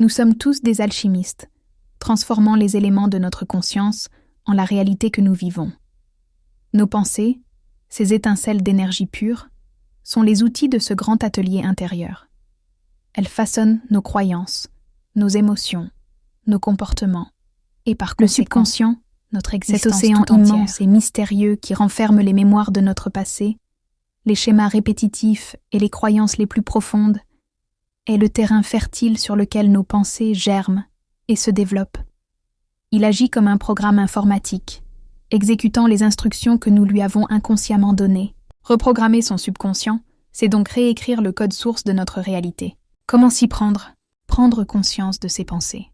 Nous sommes tous des alchimistes, transformant les éléments de notre conscience en la réalité que nous vivons. Nos pensées, ces étincelles d'énergie pure, sont les outils de ce grand atelier intérieur. Elles façonnent nos croyances, nos émotions, nos comportements, et par conséquent, le subconscient, notre existence cet océan immense et mystérieux qui renferme les mémoires de notre passé, les schémas répétitifs et les croyances les plus profondes, est le terrain fertile sur lequel nos pensées germent et se développent. Il agit comme un programme informatique, exécutant les instructions que nous lui avons inconsciemment données. Reprogrammer son subconscient, c'est donc réécrire le code source de notre réalité. Comment s'y prendre ? Prendre conscience de ses pensées.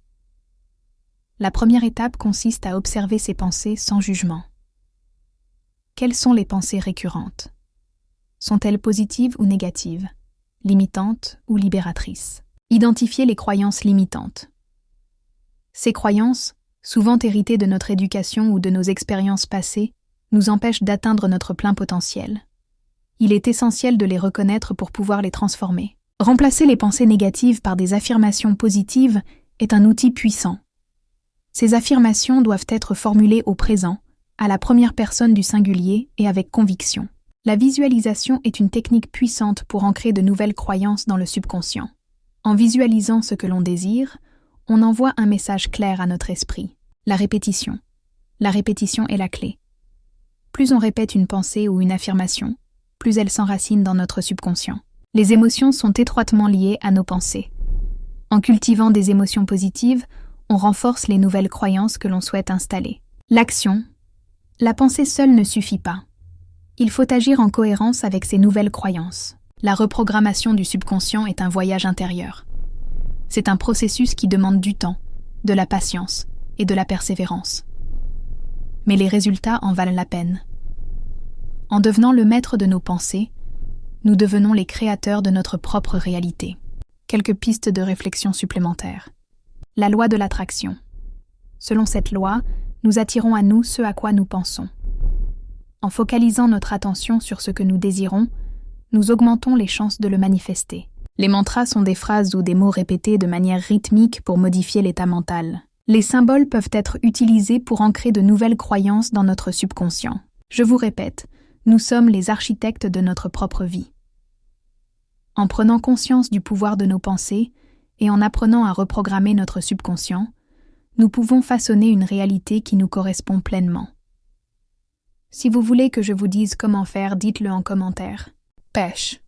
La première étape consiste à observer ses pensées sans jugement. Quelles sont les pensées récurrentes ? Sont-elles positives ou négatives ? Limitantes ou libératrices ? Identifier les croyances limitantes. Ces croyances, souvent héritées de notre éducation ou de nos expériences passées, nous empêchent d'atteindre notre plein potentiel. Il est essentiel de les reconnaître pour pouvoir les transformer. Remplacer les pensées négatives par des affirmations positives est un outil puissant. Ces affirmations doivent être formulées au présent, à la première personne du singulier et avec conviction. La visualisation est une technique puissante pour ancrer de nouvelles croyances dans le subconscient. En visualisant ce que l'on désire, on envoie un message clair à notre esprit. La répétition. La répétition est la clé. Plus on répète une pensée ou une affirmation, plus elle s'enracine dans notre subconscient. Les émotions sont étroitement liées à nos pensées. En cultivant des émotions positives, on renforce les nouvelles croyances que l'on souhaite installer. L'action. La pensée seule ne suffit pas. Il faut agir en cohérence avec ces nouvelles croyances. La reprogrammation du subconscient est un voyage intérieur. C'est un processus qui demande du temps, de la patience et de la persévérance. Mais les résultats en valent la peine. En devenant le maître de nos pensées, nous devenons les créateurs de notre propre réalité. Quelques pistes de réflexion supplémentaires. La loi de l'attraction. Selon cette loi, nous attirons à nous ce à quoi nous pensons. En focalisant notre attention sur ce que nous désirons, nous augmentons les chances de le manifester. Les mantras sont des phrases ou des mots répétés de manière rythmique pour modifier l'état mental. Les symboles peuvent être utilisés pour ancrer de nouvelles croyances dans notre subconscient. Je vous répète, nous sommes les architectes de notre propre vie. En prenant conscience du pouvoir de nos pensées et en apprenant à reprogrammer notre subconscient, nous pouvons façonner une réalité qui nous correspond pleinement. Si vous voulez que je vous dise comment faire, dites-le en commentaire. Pêche.